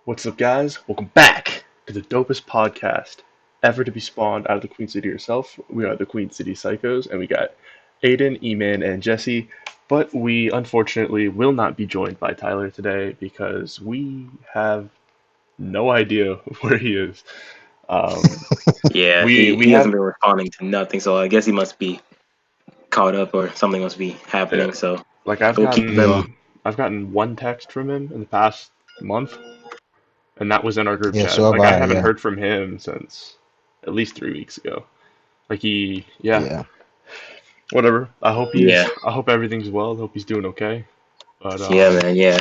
What's up, guys? Welcome back to the dopest podcast ever to be spawned out of the Queen City herself. We are the Queen City Psychos, and we got Aidan, E-Man, and Jesse. But we unfortunately will not be joined by Tyler today because we have no idea where he is. Um, Yeah, we he, we he hasn't have been responding to nothing, so I guess he must be caught up or something must be yeah, happening. So like I've we'll keep him. Yeah, gotten one text from him in the past month, and that was in our group yeah, chat. so have Like I I. haven't Yeah, heard from him since at least 3 weeks ago. Like yeah, yeah, whatever. Yeah, I hope everything's well. I hope he's doing okay. But yeah, man. Yeah.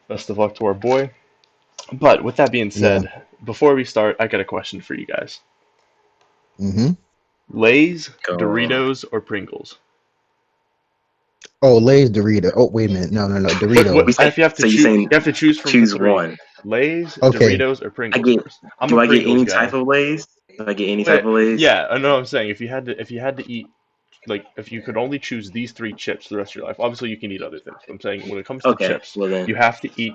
best of luck to our boy. But with that being yeah. said, before we start, I got a question for you guys. Mm-hmm. Lay's, Go. Doritos, or Pringles? Oh, Lay's Dorito. Oh, wait a minute. No, no, no. What We Doritos. say if you have to so. You choose? saying You have to choose from the choose three. one? Lay's, Okay. Doritos, or I Pringles get. first. I'm a Do I get Pringles any type guy. of Lay's? Do I get any type Wait, of Lay's? yeah, I know what I'm saying. If you had to eat, like if you could only choose these three chips the rest of your life, obviously you can eat other things. But I'm saying when it comes to Okay. chips, Well then, you have to eat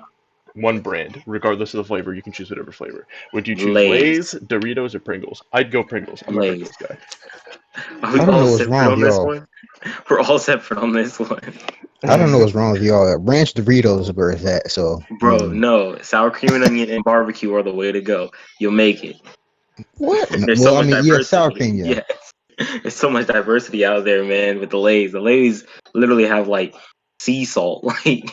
one brand, regardless of the flavor. You can choose whatever flavor. Would you choose Lay's, Lay's. Doritos, or Pringles? I'd go Pringles. I'm a Lay's. Pringles guy. Are I we don't all know what's separate wrong with on this y'all. one? We're all separate on this one, I don't know what's wrong with y'all. Ranch Doritos is where it's at. So, bro. No, sour cream and onion and barbecue are the way to go. You'll make it. what? No, There's so well, I much mean, yeah, sour diversity. cream. Yeah. Yeah. There's so much diversity out there, man, with the Lays. The Lays literally have like sea salt. Like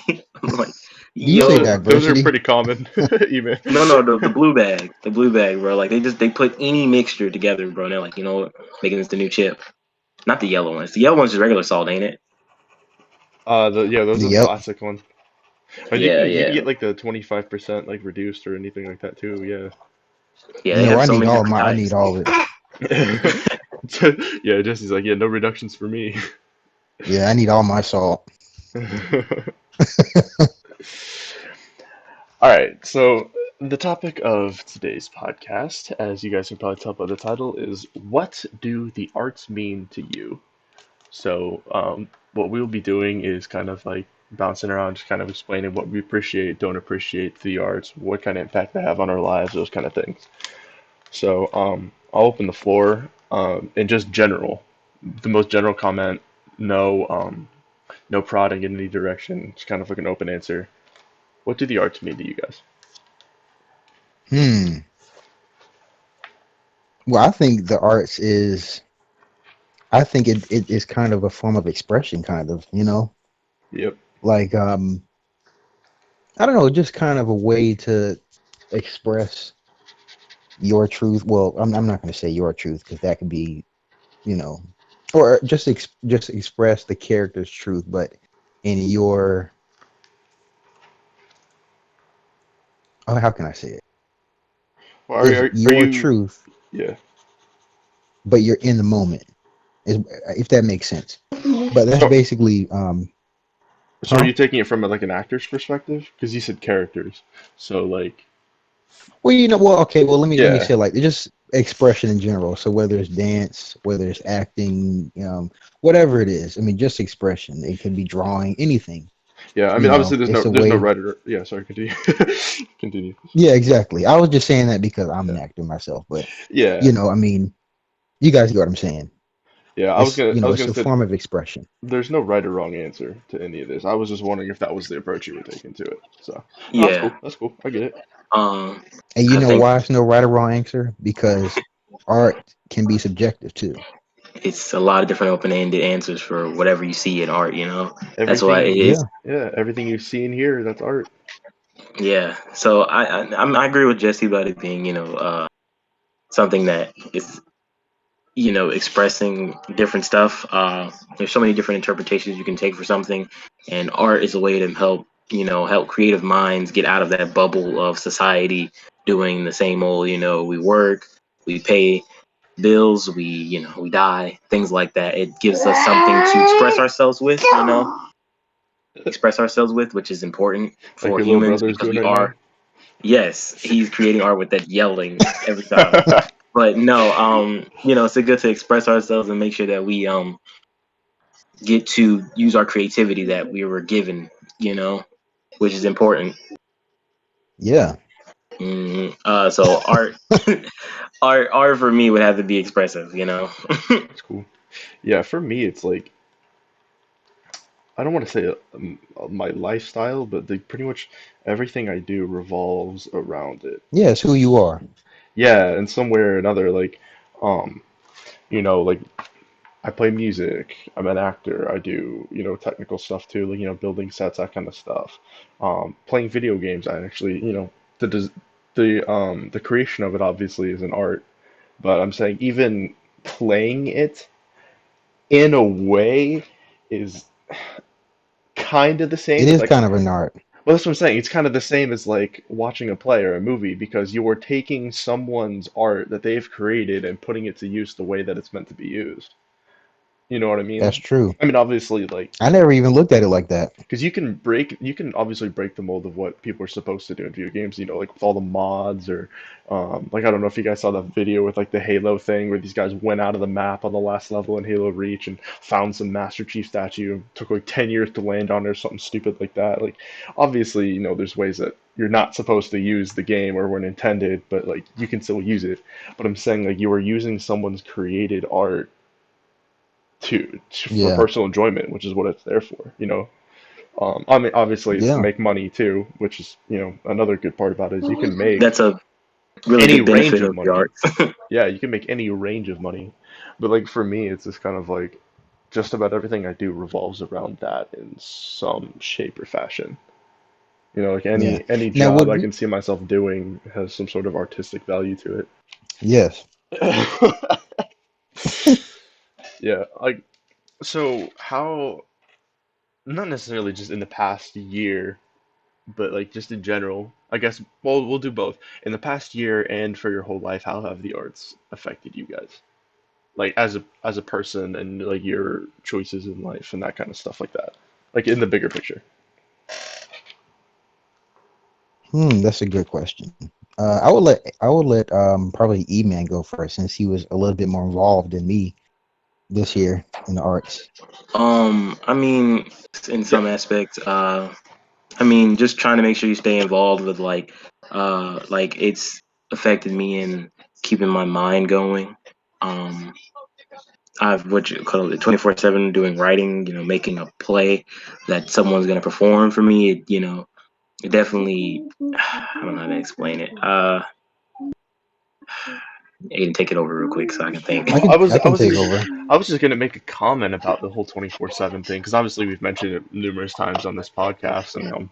I'm like, Do you say yo. Those are diversity? pretty common, even. No, the blue bag. The blue bag, bro. Like they put any mixture together, bro. And they're like, you know what? Making this the new chip. Not the yellow ones. The yellow one's just regular salt, ain't it? Those are the Yep. classic ones. But Yeah, you can yeah. get like the 25% like reduced or anything like that too. Yeah. Yeah, they No, have I so need many all different my. I need types. all of it. Yeah, Jesse's like, yeah, no reductions for me. Yeah, I need all my salt. All right, so the topic of today's podcast, as you guys can probably tell by the title, is what do the arts mean to you? So, what we'll be doing is kind of like bouncing around, just kind of explaining what we appreciate, don't appreciate the arts, what kind of impact they have on our lives, those kind of things. So, I'll open the floor, in just general, the most general comment, no, no prodding in any direction, just kind of like an open answer. What do the arts mean to you guys? Hmm. Well, I think the arts is. I think it is kind of a form of expression, kind of. Yep. Like I don't know, just kind of a way to express your truth. Well, I'm not going to say your truth because that could be, you know, or just express the character's truth, but in your, oh, how can I say it? Well, It's are your you? truth, Yeah. but you're in the moment. Is if that makes sense. But that's So, basically, so are huh? you taking it from like an actor's perspective? Because you said characters. So like, Well, well, okay, well, let me yeah, say like just expression in general. So whether it's dance, whether it's acting, whatever it is, I mean, just expression. It can be drawing, anything. yeah. I mean, obviously, It's a there's no way. writer. Yeah. Sorry. Continue. Continue. Yeah, exactly. I was just saying that because I'm an Yeah. actor myself, but Yeah. I mean, you guys get what I'm saying. Yeah. It's I was it's gonna a say form of expression. there's no right or wrong answer to any of this. I was just wondering if that was the approach you were taking to it. So, no, that's Yeah. cool. That's cool. I get it. Um, And you I know think why it's no right or wrong answer? Because art can be subjective too. it's a lot of different open-ended answers for whatever you see in art. That's why Everything. it is. Yeah. Yeah. Everything you see in here, that's art. Yeah. So I agree with Jesse about it being something that is expressing different stuff. There's so many different interpretations you can take for something, and art is a way to help creative minds get out of that bubble of society doing the same old. We work, we pay bills, we die, things like that. It gives us something to express ourselves with, which is important Like for your little humans brother is because doing we right now. are. Yes, he's creating art with that yelling every time. But no, it's good to express ourselves and make sure that we get to use our creativity that we were given, you know, which is important. Yeah. So art, art for me would have to be expressive. It's cool. Yeah, for me, it's like I don't want to say my lifestyle, but pretty much everything I do revolves around it. Yeah, it's who you are. Yeah, in some way or another, like, um, like I play music. I'm an actor. I do, technical stuff too, like, building sets, that kind of stuff. Playing video games, I actually, the des- the creation of it obviously is an art, but I'm saying even playing it in a way is kind of the It same as is like, kind of an art. well, that's what I'm saying. It's kind of the same as like watching a play or a movie because you are taking someone's art that they've created and putting it to use the way that it's meant to be used. You know what I That's mean? true. I mean, obviously, like, I never even looked at it like that. because you can obviously break the mold of what people are supposed to do in video games, like with all the mods or, like, I don't know if you guys saw that video with like the Halo thing where these guys went out of the map on the last level in Halo Reach and found some Master Chief statue and took like 10 years to land on it or something stupid like that. Like, obviously, there's ways that you're not supposed to use the game or when intended, but like you can still use it. But I'm saying like you are using someone's created art for Yeah, personal enjoyment, which is what it's there for. I mean, obviously, it's to yeah, make money too, which is, another good part about it is you can make That's a really any good range benefit of of the money. art. Yeah, you can make any range of money. But like for me, it's just kind of like just about everything I do revolves around that in some shape or fashion. Like yeah. any Now, job would I can see myself doing has some sort of artistic value to yes. it. Yeah, like so how not necessarily just in the past year, but like just in general, I guess, well, we'll do both. In the past year and for your whole life, how have the arts affected you guys? Like as a person and like your choices in life and that kind of stuff like that. Like in the bigger picture. That's a good question. I would let probably E-Man go first since he was a little bit more involved than me this year in the arts. I mean, in Yeah. some aspects, I mean, just trying to make sure you stay involved with like it's affected me in keeping my mind going. Um, I've what you call it 24/7 doing writing, making a play that someone's gonna perform for me. It definitely, I don't know how to explain it. Aiden, take it over real quick so I can think. Well, I was I I can was take just over. I was just gonna make a comment about the whole 24/7 thing because obviously we've mentioned it numerous times on this podcast and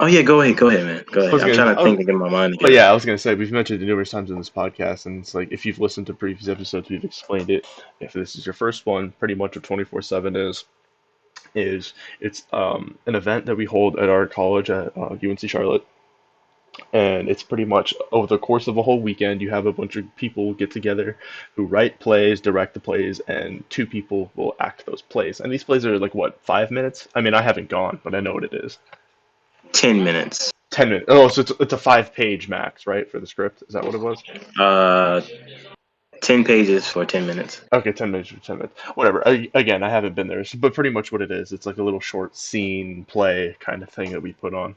Oh yeah, go ahead, man. Go I ahead. was I'm gonna trying to I was think and get my mind Oh together. yeah, I was gonna say we've mentioned it numerous times in this podcast, and it's like if you've listened to previous episodes, we've explained it. If this is your first one, pretty much what 24/7 is it's an event that we hold at our college at UNC Charlotte, and it's pretty much over the course of a whole weekend. You have a bunch of people get together who write plays, direct the plays, and two people will act those plays. And these plays are like what, 5 minutes? I mean, I haven't gone, but I know what it is. 10 minutes. 10 minutes. Oh, so it's a 5 page max, right, for the script? Is that what it was? Uh, 10 pages for 10 minutes. Okay, 10 minutes for 10 minutes. Whatever. Again, I haven't been there, but pretty much what it is, it's like a little short scene play kind of thing that we put on.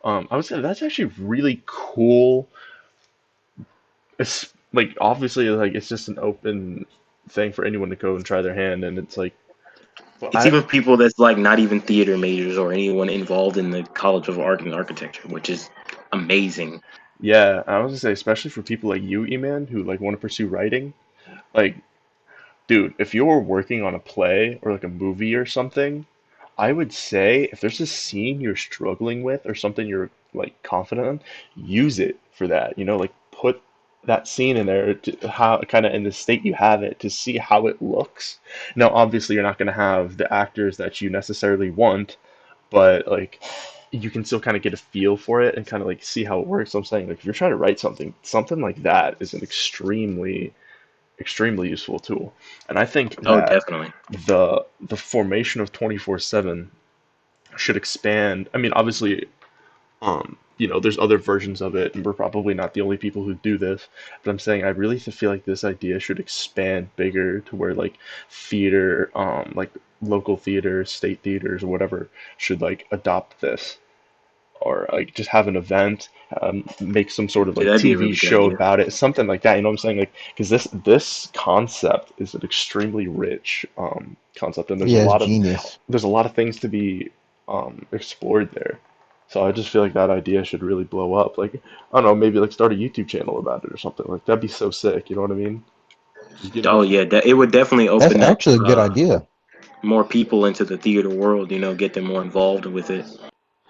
I would say that's actually really cool. It's like obviously like it's just an open thing for anyone to go and try their hand, and it's like, well, It's even people that's like not even theater majors or anyone involved in the College of Art and Architecture, which is amazing. yeah, I was gonna say especially for people like you, E-Man, who like want to pursue writing, like, dude, if you're working on a play or like a movie or something, I would say if there's a scene you're struggling with or something you're like confident in, use it for that. Like put that scene in there to how kind of in the state you have it to see how it looks. Now, obviously, you're not going to have the actors that you necessarily want, but like you can still kind of get a feel for it and kind of like see how it works. So I'm saying like if you're trying to write something like that is an extremely useful tool. And I think Oh, that definitely. the formation of 24/7 should expand. I mean, obviously, there's other versions of it, and we're probably not the only people who do this. But I'm saying I really feel like this idea should expand bigger to where like theater, like local theaters, state theaters, or whatever, should like adopt this. or like just have an event, make some sort of Yeah, like that'd be a TV really good show idea. about it, something like that. You know what I'm saying? Like, because this concept is an extremely rich concept, and Yeah, it's genius. there's a lot of things to be explored there. So I just feel like that idea should really blow up. Like, I don't know, maybe like start a YouTube channel about it or something. Like that'd be so sick. You know what I mean? Just get Oh yeah, it would definitely That's open up actually a good idea. more people into the theater world. Get them more involved with it,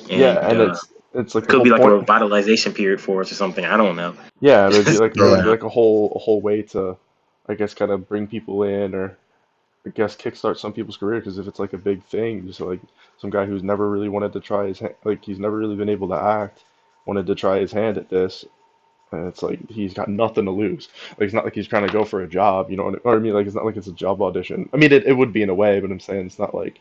yeah, and and it's like it the could whole be like a point. revitalization period for us or something. I don't know. Yeah, it'd be Just like throwing Yeah, out. a whole way to, I guess, kind of bring people in, or I guess kickstart some people's career. Because if it's like a big thing, just like some guy who's never really wanted to try his hand, like he's never really been able to act, wanted to try his hand at this, and it's like he's got nothing to lose. Like it's not like he's trying to go for a job, you know, or I mean, like it's not like it's a job audition. I mean, it would be in a way, but I'm saying it's not like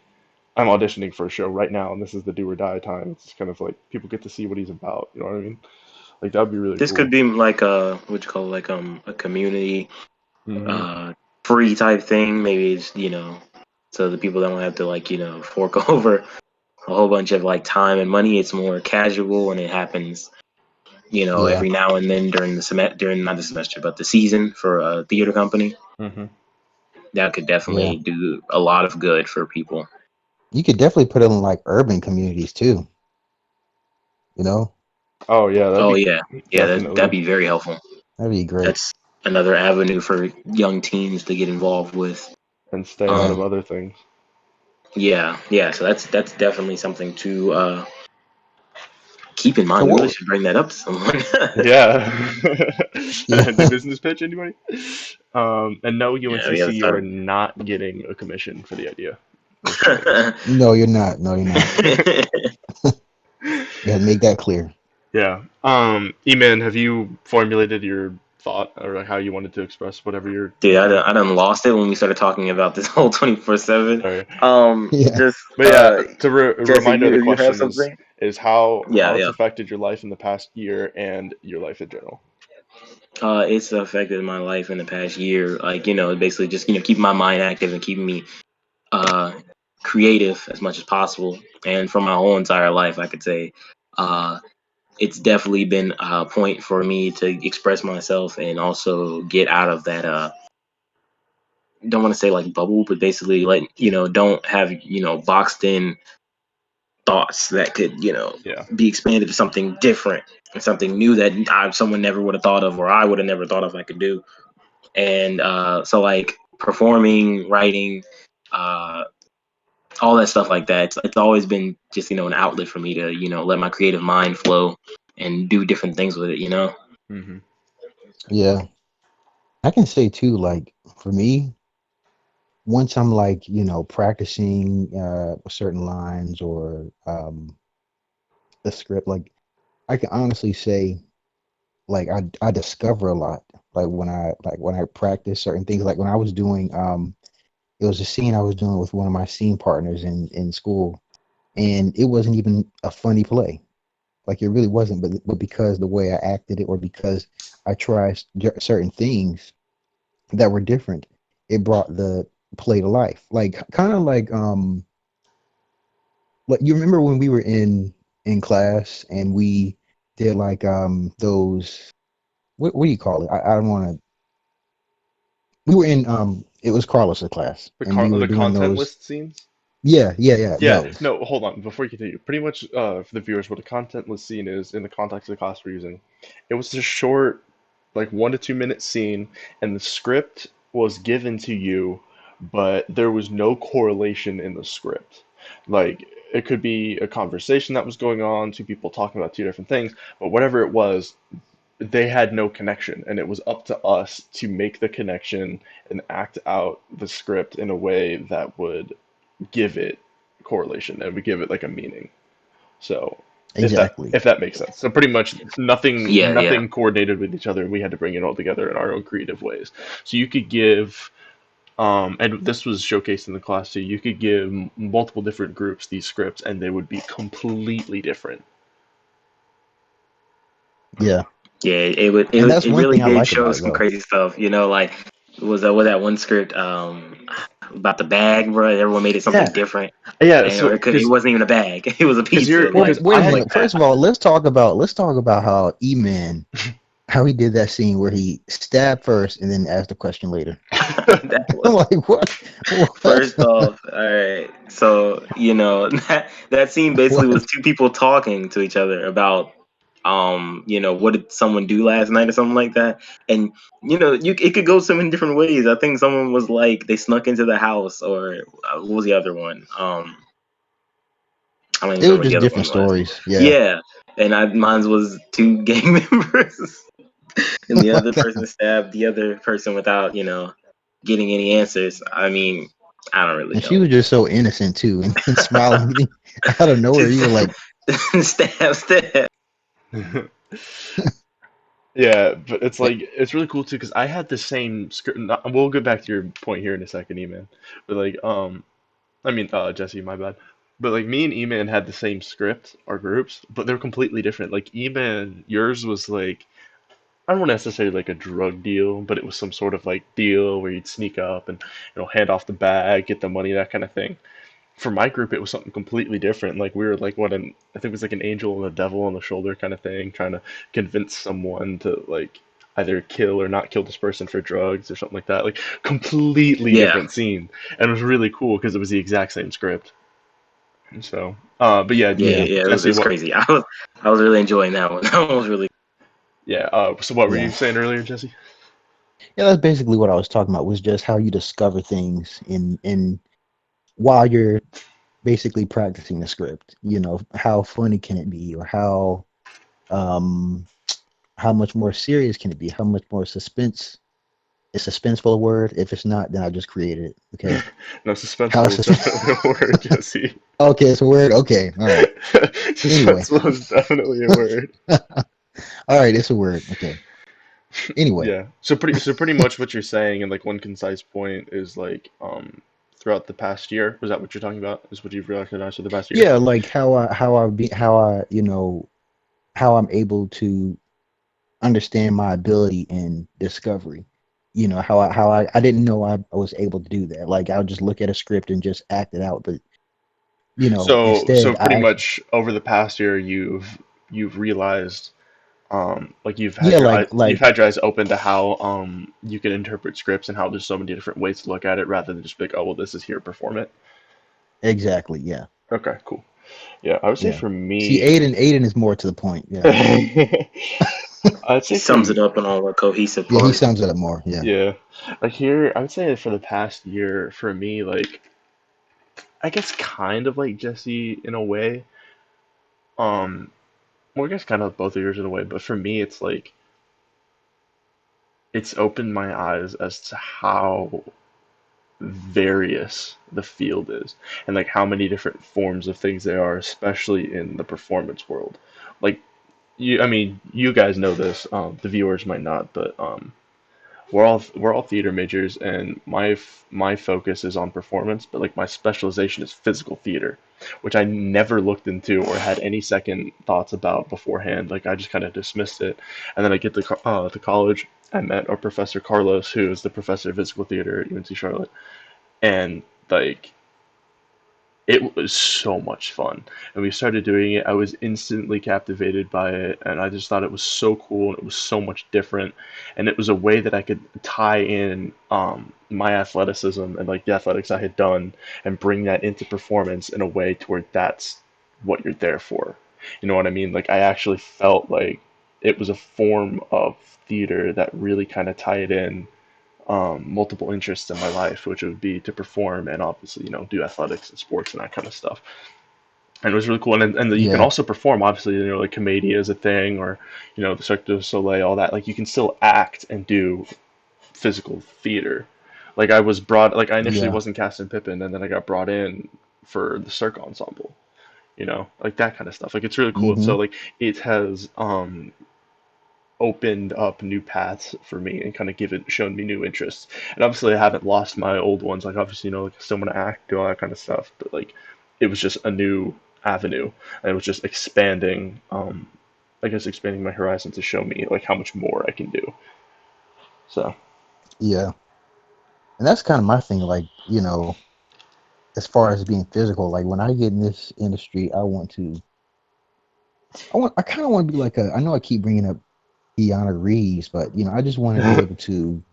I'm auditioning for a show right now, and this is the do or die time. It's kind of like people get to see what he's about. You know what I mean? Like that'd be really This could cool. be like a what you call it, like a community Hmm. uh free type thing. Maybe it's so the people don't have to like fork over a whole bunch of like time and money. It's more casual and it happens yeah, every now and then during the semester, during not the semester but the season for a theater company. Hmm. That could yeah. definitely do a lot of good for people. You could definitely put it in like urban communities too. You know, Oh yeah, that'd Oh be yeah, yeah, that'd definitely be very helpful. that'd be great. That's another avenue for young teens to get involved with. and stay out Yeah. of Um, other things. yeah. So that's definitely something to keep in So mind. We really what? should bring that up to someone. Yeah. The Yeah. business pitch, anybody? And no, Yeah, we UNCC, have to you are start. not getting a commission for the idea. Just saying. No, you're not. No, you're not. You have to make that clear. Yeah. Eman, have you formulated your thought or like how you wanted to express whatever Dude, you had? I done lost it when we started talking about this whole 24/7. Sorry. Yeah. Just But yeah, a Jesse, reminder of the you have question something? is how Yeah, it's yeah. affected your life in the past year and your life in general. It's affected my life in the past year. Like, basically just, keeping my mind active and keeping me uh creative as much as possible. And for my whole entire life, I could say uh it's definitely been a point for me to express myself and also get out of that don't want to say like bubble, but basically like, don't have, boxed in thoughts that could, Yeah. be expanded to something different and something new that someone never would have thought of, or I would have never thought of I could do. And so like performing, writing, uh, all that stuff like that. It's always been just an outlet for me to let my creative mind flow and do different things with it. Hmm. Yeah. I can say too, like for me, once I'm like, practicing certain lines or the script, like I can honestly say like I discover a lot. Like when I practice certain things, like when I was doing it was a scene I was doing with one of my scene partners in school, and it wasn't even a funny play. Like it really wasn't, but because the way I acted it, or because I tried certain things that were different, it brought the play to life. Like kind of like you remember when we were in class and we did like those what do you call it? I don't want to. We were in it was Carlos's class and we were The doing content those. list scenes. Yeah, Yeah, those. no, hold on. Before you continue, pretty much for the viewers, what a contentless scene is in the context of the class we're using, it was a short, like 1 to 2 minute scene, and the script was given to you, but there was no correlation in the script. Like, it could be a conversation that was going on, two people talking about two different things, but whatever it was, they had no connection, and it was up to us to make the connection and act out the script in a way that would give it correlation and we give it like a meaning. So Exactly. if that makes sense. So pretty much Yeah, yeah. nothing coordinated with each other. We had to bring it all together in our own creative ways. So you could give and this was showcased in the class too. You could give multiple different groups these scripts and they would be completely different. Yeah. Yeah, And that's it one really thing I did like show about it some though. crazy stuff. Like was that one script? about the bag, bro. Everyone made it something Yeah, different, yeah. and or So it wasn't even a bag. It was a pizza. Wait, Like, because wait I a had minute. First of all, let's talk about how E-Man, how he did that scene where he stabbed first and then asked the question later. that I'm was like, what? What? first off. All right, so that scene basically was What? two people talking to each other about what did someone do last night or something like that, and it could go so many different ways. I think someone was like they snuck into the house, or what was the other one? I don't even It remember was what the just other different one was. stories. Yeah. Yeah, and mine was two gang members, and the other person stabbed the other person without getting any answers. I mean, I don't really And she know. was just so innocent too, and smiling out of nowhere. You Just were like, stab. Yeah, but it's eh, like it's really cool too because I had the same script. We'll get back to your point here in a second, E-Man. But like, I mean, Jesse, my bad. But like me and E-Man had the same script, our groups, but they're completely different. Like E-Man, yours was like I don't want to necessarily like a drug deal, but it was some sort of like deal where you'd sneak up and hand off the bag, get the money, that kind of thing. For my group, it was something completely different. Like we were like I think it was like an angel and a devil on the shoulder kind of thing, trying to convince someone to like either kill or not kill this person for drugs or something like that. Like completely Yeah, different scene, and it was really cool because it was the exact same script. And so, but yeah, yeah, yeah, yeah. It Jesse, was what? crazy. I was really enjoying that one. That one was really. Yeah, so what were yeah, you saying earlier, Jesse? yeah. That's basically what I was talking about. Was just how you discover things in while you're basically practicing the script. How funny can it be, or um how much more serious can it be? How much more suspense? Is suspenseful a word? If it's not, then I just created it. Okay. No, How suspenseful is suspense? definitely a word, Jesse. Okay, it's a word. Okay, all right. Anyway, Suspenseful is definitely a word. all right, it's a word. Okay. Anyway, Yeah. So pretty much what you're saying in like one concise point is like throughout the past year, was that what you're talking about? Is what you've recognized for the past year? yeah, like how I'm able to understand my ability in discovery. How I didn't know I was able to do that. Like I would just look at a script and just act it out, but So instead pretty I actually much over the past year you've realized like yeah, you've like had your eyes open to how you can interpret scripts and how there's so many different ways to look at it rather than just be like, oh well, this is here, perform it. exactly, yeah. Okay, cool. Yeah, I would say Yeah. for See, me, Aiden is more to the point. Yeah. I'd He say sums it from up in all the cohesive Yeah, he parts. sums it up more. Yeah. yeah, like here, I would say for the past year, for me, like I guess kind of like Jesse in a way. Um, well, I guess kind of both of yours in a way, but for me, it's like it's opened my eyes as to how various the field is and like how many different forms of things there are, especially in the performance world. Like I mean, you guys know this, the viewers might not, but we're all theater majors, and my focus is on performance, but like my specialization is physical theater, which I never looked into or had any second thoughts about beforehand. Like I just kind of dismissed it, and then I get to college. I met our professor Carlos, who is the professor of physical theater at UNC Charlotte, and like it was so much fun. And we started doing it. I was instantly captivated by it, and I just thought it was so cool and it was so much different. And it was a way that I could tie in my athleticism and like the athletics I had done and bring that into performance in a way to where that's what you're there for. You know what I mean? Like I actually felt like it was a form of theater that really kind of tied in multiple interests in my life, which would be to perform and obviously, do athletics and sports and that kind of stuff. And it was really cool. And you can Yeah. also perform, obviously, like commedia is a thing, or, the Cirque du Soleil, all that. Like you can still act and do physical theater. Like like I initially Yeah. wasn't cast in Pippin, and then I got brought in for the Cirque ensemble, like that kind of stuff. Like it's really cool. And Mm-hmm. so like it has opened up new paths for me and kind of given shown me new interests. And obviously, I haven't lost my old ones. Like obviously, like I still want to act, do all that kind of stuff. But like, it was just a new avenue, and it was just expanding. I guess expanding my horizon to show me like how much more I can do. So Yeah. And that's kind of my thing. Like, as far as being physical, like when I get in this industry, I kind of want to be like I know I keep bringing up Keanu Reeves, but I just want to be able to,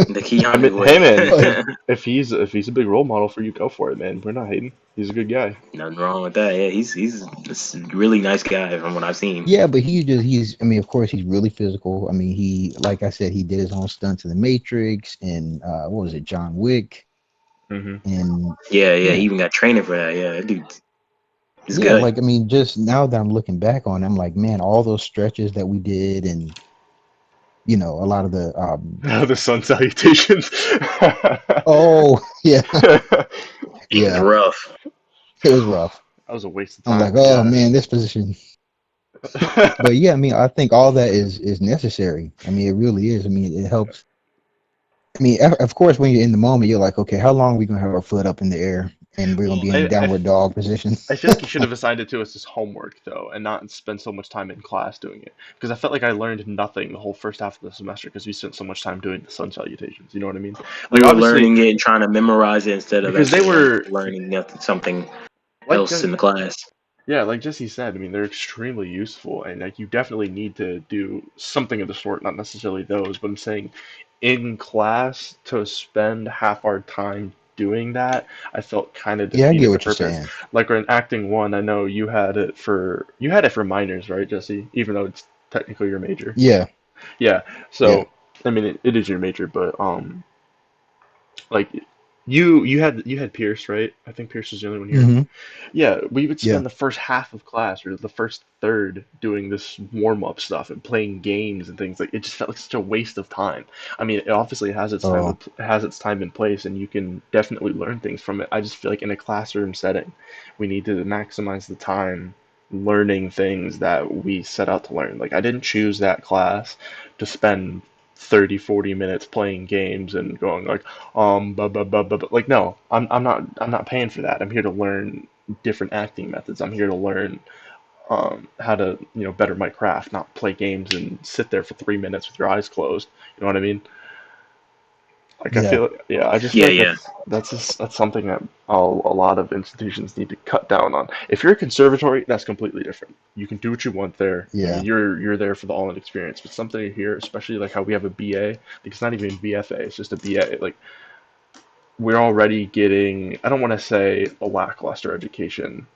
The I mean, Keanu hey way. man, like, if he's a big role model for you, go for it, man. We're not hating. He's a good guy. Nothing wrong with that. Yeah, he's a really nice guy from what I've seen. yeah, but I mean, of course, he's really physical. I mean, like I said, he did his own stunts in The Matrix and what was it, John Wick, Hmm. and Yeah, yeah, he yeah, even got training for that. Yeah, that dude, he's yeah. good. Like, I mean, just now that I'm looking back on, it, I'm like, man, all those stretches that we did, and a lot of the The sun salutations. oh yeah, It was yeah, rough. it was rough. That was a waste of I'm time, like, but oh yeah. man, this position. But yeah, I mean, I think all that is necessary. I mean, it really is. I mean, it helps. I mean, of course, when you're in the moment, you're like, okay, how long are we gonna have our foot up in the air and we're gonna Well, be in downward dog position? I feel like you should have assigned it to us as homework though, and not spend so much time in class doing it. Because I felt like I learned nothing the whole first half of the semester because we spent so much time doing the sun salutations. You know what I mean? We Like were obviously, learning it and trying to memorize it instead of because they actually like were learning something like else in the class. yeah, like Jesse said, I mean, they're extremely useful, and like you definitely need to do something of the sort, not necessarily those, but I'm saying in class to spend half our time doing that, I felt kind of Yeah, I get defeated the what you're purpose. saying. Like in acting one, I know you had it for minors, right, Jesse? Even though it's technically your major. Yeah, Yeah. yeah. So, I mean, it is your major, but like you had Pierce, right? I think Pierce was the only one here. Hmm. Yeah, we would Yeah. spend the first half of class or the first third doing this warm-up stuff and playing games and things like it just felt like such a waste of time. I mean, it obviously Oh, has its time and place and you can definitely learn things from it. I just feel like in a classroom setting, we need to maximize the time learning things that we set out to learn. Like I didn't choose that class to spend 30, 40 minutes playing games and going like like no, I'm not paying for that. I'm here to learn different acting methods. I'm here to learn how to better my craft, not play games and sit there for 3 minutes with your eyes closed. You know what I mean? Like I yeah, feel yeah, I just feel Yeah, like yeah, that's something that a lot of institutions need to cut down on. If you're a conservatory, that's completely different. You can do what you want there. I mean, yeah. you're there for the all-in experience. But something here, especially like how we have a BA, like it's not even BFA, it's just a BA. Like we're already getting, I don't want to say a lackluster education,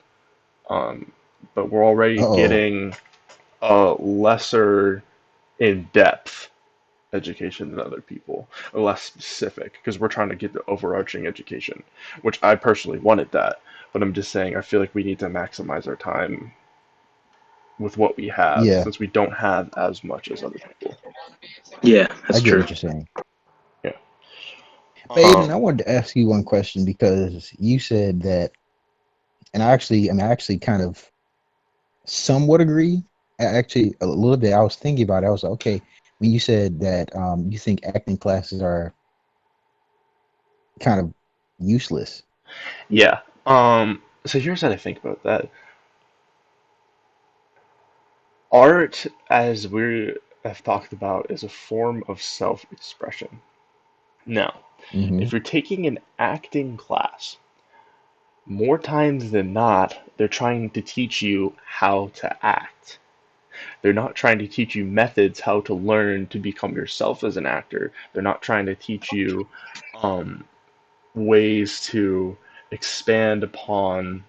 um, but we're already Oh, getting a lesser in depth education than other people, or less specific, because we're trying to get the overarching education, which I personally wanted that. But I'm just saying, I feel like we need to maximize our time with what we have, yeah. since we don't have as much as other people. yeah. I That's get true. what you're saying. Yeah. But Aiden, I Um, wanted to ask you one question because you said that, and I actually kind of somewhat agree. Actually, a little bit. I was thinking about it. I was like, okay, when you said that you think acting classes are kind of useless. yeah. So here's what I think about that. Art, as we have talked about, is a form of self-expression. Now, Hmm. if you're taking an acting class, more times than not, they're trying to teach you how to act. They're not trying to teach you methods how to learn to become yourself as an actor. They're not trying to teach you um, ways to expand upon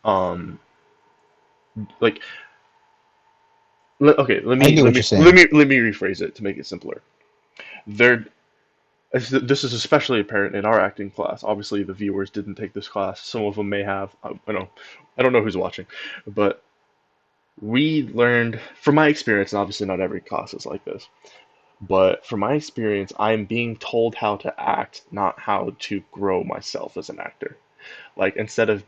um, like okay, let I me get let what me you're let saying. me let me rephrase it to make it simpler. They're This is especially apparent in our acting class. Obviously, the viewers didn't take this class. Some of them may have. I don't know who's watching, but we learned from my experience, and obviously not every class is like this, but from my experience, I'm being told how to act, not how to grow myself as an actor. Like instead of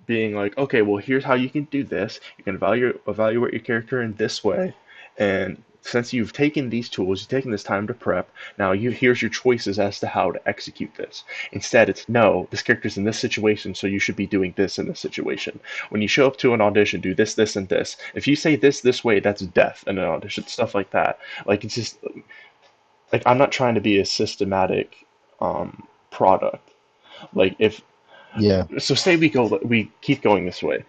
being like, okay, well, here's how you can do this. You can evaluate your character in this way, and since you've taken these tools, you've taken this time to prep. Now here's your choices as to how to execute this. Instead, it's no, this character's in this situation, so you should be doing this in this situation. When you show up to an audition, do this, this, and this. If you say this way, that's death in an audition. Stuff like that. Like it's just like I'm not trying to be a systematic product. Like if Yeah. so, say we keep going this way.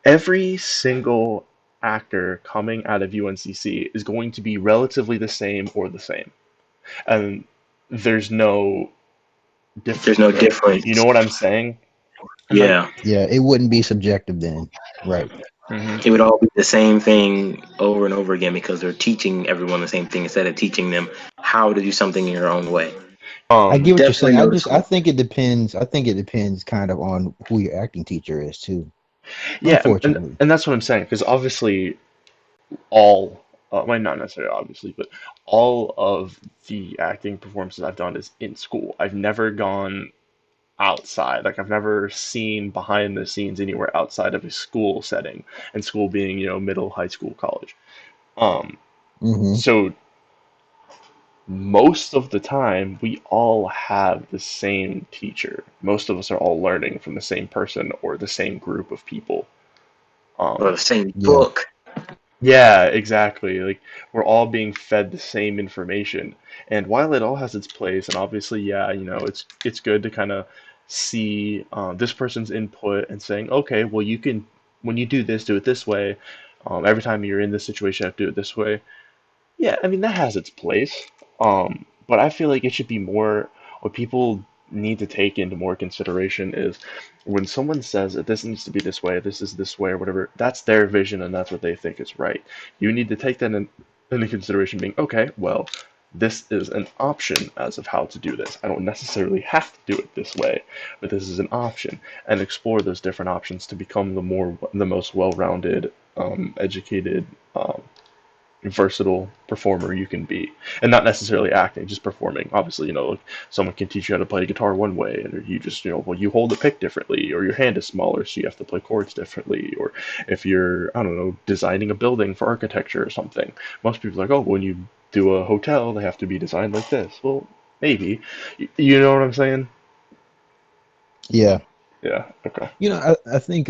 Every single actor coming out of UNCC is going to be relatively the same or the same, and there's no There's difference, no right? You difference. know what I'm saying? Uh-huh. Yeah, Yeah, it wouldn't be subjective then. Right. it Hmm. would all be the same thing over and over again because they're teaching everyone the same thing instead of teaching them how to do something in your own way. I Um, get what you're saying. Definitely I noticeable. think it depends. I think it depends kind of on who your acting teacher is too. yeah, Unfortunately. and that's what I'm saying because obviously all, well, not necessarily obviously, but all of the acting performances I've done is in school. I've never gone outside. Like I've never seen behind the scenes anywhere outside of a school setting, and school being, middle, high school, college. Um, Hmm. so most of the time we all have the same teacher. Most of us are all learning from the same person or the same group of people. Or Um, the same Yeah. book. Yeah, exactly. Like we're all being fed the same information. And while it all has its place, and obviously, yeah, it's good to kind of see this person's input and saying, okay, well, you can when you do this, do it this way. Every time you're in this situation, you have to do it this way. Yeah, I mean that has its place. But I feel like it should be more what people need to take into more consideration is when someone says that this needs to be this way, this is this way, or whatever, that's their vision and that's what they think is right. You need to take that into consideration being, okay, well, this is an option as of how to do this. I don't necessarily have to do it this way, but this is an option, and explore those different options to become the most well-rounded, educated, versatile performer you can be, and not necessarily acting, just performing. Obviously, like someone can teach you how to play guitar one way, and you just, well, you hold the pick differently, or your hand is smaller, so you have to play chords differently, or if you're, I don't know, designing a building for architecture or something, most people are like, oh, when you do a hotel, they have to be designed like this. Well, maybe, you know what I'm saying? Yeah. Yeah. Okay. I think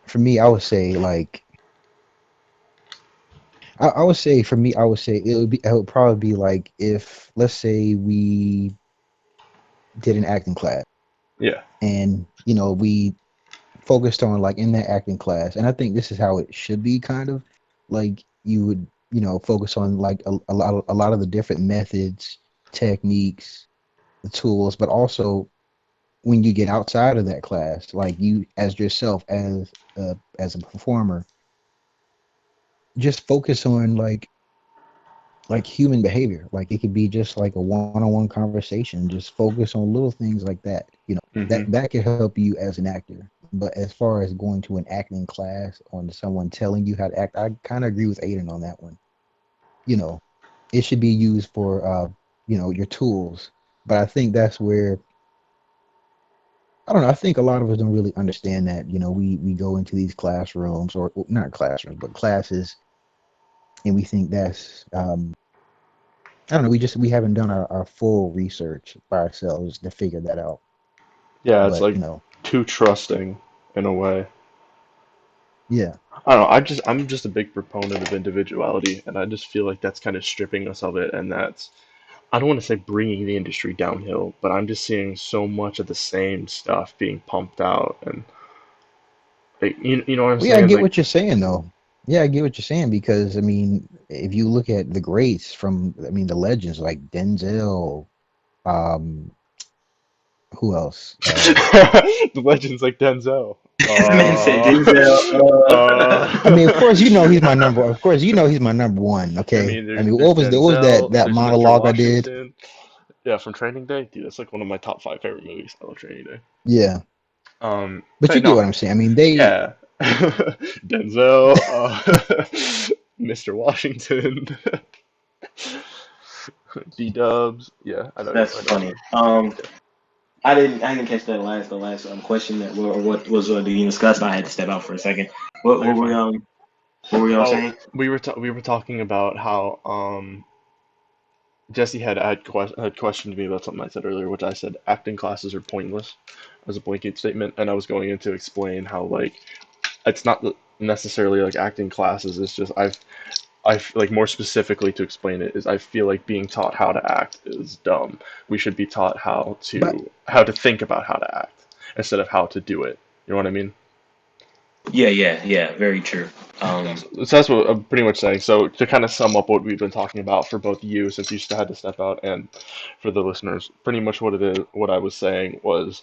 for me, I would say like I would say for me, I would say it would probably be like if let's say we did an acting class Yeah. and we focused on like in that acting class, and I think this is how it should be kind of like you would focus on like a lot of the different methods, techniques, the tools, but also when you get outside of that class, like you as yourself as a performer, just focus on like human behavior. Like it could be just like a one-on-one conversation. Just focus on little things like that. That Hmm. that could help you as an actor. But as far as going to an acting class on someone telling you how to act, I kind of agree with Aidan on that one. You know, it should be used for your tools. But I think that's where I don't know. I think a lot of us don't really understand that. We go into these classrooms or well, not classrooms, but classes, and we think that's I don't know. We haven't done our full research by ourselves to figure that out. Yeah, it's But like too trusting in a way. yeah, I don't know. I'm just a big proponent of individuality, and I just feel like that's kind of stripping us of it, and that's I don't want to say bringing the industry downhill, but I'm just seeing so much of the same stuff being pumped out, and like, you know what I'm well, yeah, I saying? get Like, what you're saying though. Yeah, I get what you're saying because I mean, if you look at the greats from, I mean, the legends like Denzel, um, who else? the legends like Denzel. The man said Uh, Denzel. I mean, of course, he's my uh, number. Of course, he's my number one. I Okay, mean, I mean, there's what was that Denzel, that there's Mr. monologue I did? Washington. Yeah, from Training Day, dude, that's like one of my top five favorite movies. I love Training Day. Yeah, but But you get what no, I'm saying. I mean, they yeah, Denzel, Mr. Washington, D Dubs. Yeah, That's I know what you funny. mean. I didn't catch the last question that or what was being discussed. I had to step out for a second. What Oh, what you're were fine. what were y'all Oh, saying? we were talking about how Jesse had questioned me about something I said earlier, which I said acting classes are pointless as a blanket statement, and I was going in to explain how like it's not necessarily like acting classes. It's just like more specifically to explain it is I feel like being taught how to act is dumb. We should be taught But how to think about how to act instead of how to do it. You know what I mean? Yeah, yeah, yeah. Very true. Um, That's what I'm pretty much saying. So to kind of sum up what we've been talking about for both you, since you still had to step out, and for the listeners, pretty much what it is, what I was saying was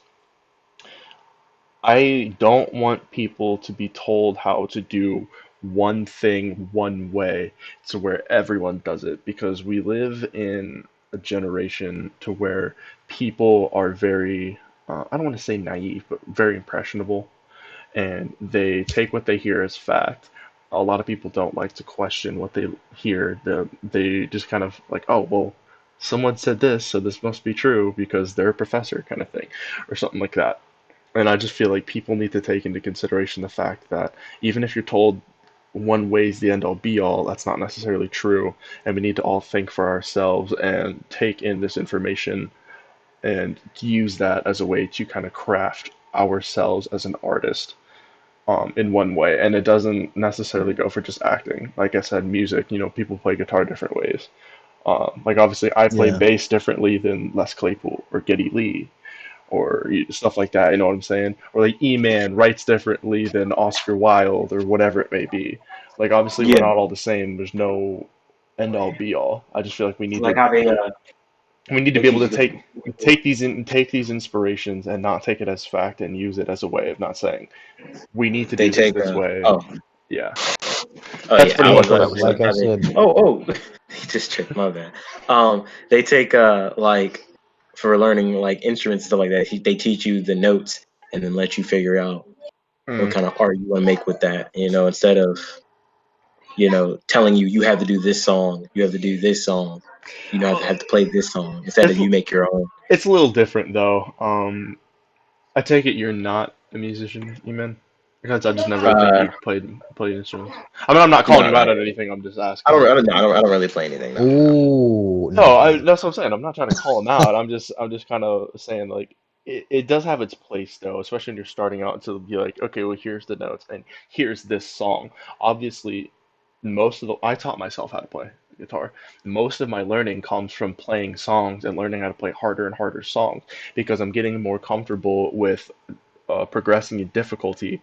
I don't want people to be told how to do one thing one way to where everyone does it because we live in a generation to where people are very, I don't want to say naive, but very impressionable and they take what they hear as fact. A lot of people don't like to question what they hear. They just kind of like, oh, well, someone said this, so this must be true because they're a professor kind of thing, or something like that. And I just feel like people need to take into consideration the fact that even if you're told one way's the end all be all, that's not necessarily true. And we need to all think for ourselves and take in this information and use that as a way to kind of craft ourselves as an artist in one way. And it doesn't necessarily go for just acting. Like I said, music, people play guitar different ways. Like obviously, I play yeah, bass differently than Les Claypool or Geddy Lee or stuff like that. You know what I'm saying? Or like E-Man writes differently than Oscar Wilde or whatever it may be. Like obviously, we're yeah, not all the same. There's no end all be all. I just feel like like how we need to they be able teach to you take these inspirations and not take it as fact and use it as a way of not saying we need to they do this take this way. oh Yeah, oh that's yeah, pretty I yeah. was much what I about But to was say like saying. I how they said, he just tripped my bad. They take like for learning like instruments and stuff like that. They teach you the notes and then let you figure out what Mm. kind of art you want to make with that. Instead of telling you have to do this song, you have to do this song, have to play this song instead of It's you make your own. it's a little different though. I take it you're not a musician, Eman? Because I just never really think Uh, you played instruments. I mean, I'm not no, calling you out on anything. I'm just asking. I don't really play anything. No, no, no. oh, no, No, okay. that's what I'm saying. I'm not trying to call him out. I'm just kind of saying like it does have its place though, especially when you're starting out to be like, okay, well here's the notes and here's this song. Obviously, I taught myself how to play guitar. Most of my learning comes from playing songs and learning how to play harder and harder songs because I'm getting more comfortable with progressing in difficulty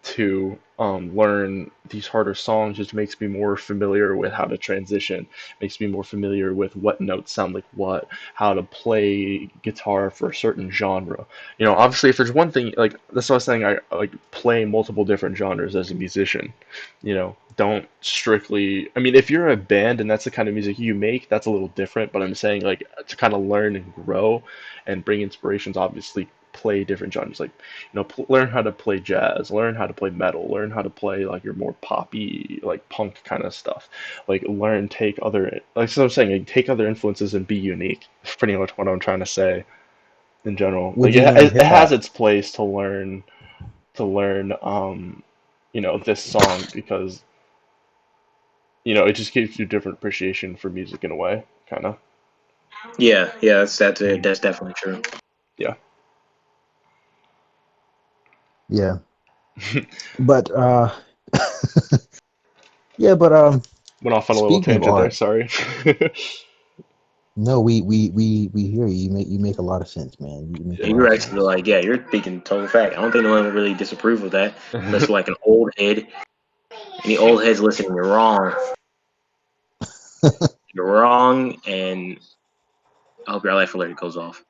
to learn these harder songs just makes me more familiar with how to transition, makes me more familiar with what notes sound like what, how to play guitar for a certain genre. Obviously, if there's one thing, like that's what I was saying, I like play multiple different genres as a musician. Don't strictly, I mean, if you're a band and that's the kind of music you make, that's a little different, but I'm saying like to kind of learn and grow and bring inspirations, obviously play different genres like learn how to play jazz, learn how to play metal, learn how to play like your more poppy, like punk kind of stuff. Like learn, take other, like so I'm saying, like, take other influences and be unique. That's pretty much what I'm trying to say in general. Would Like you it, learn it hip has hop? its place to learn, this song because it just gives you different appreciation for music in a way, kind of. Yeah, yeah, that's it. Mhm. That's definitely true. Yeah. Yeah, but yeah, but Went off on a little speaking of tangent there. art, Sorry. no, we hear you. You make a lot of sense, man. You make a lot You're of actually sense. like, yeah, you're speaking total fact. I don't think no one would really disapprove of that unless you're like an old head. Any old heads listening, you're wrong. You're wrong, and I hope your life alert goes off.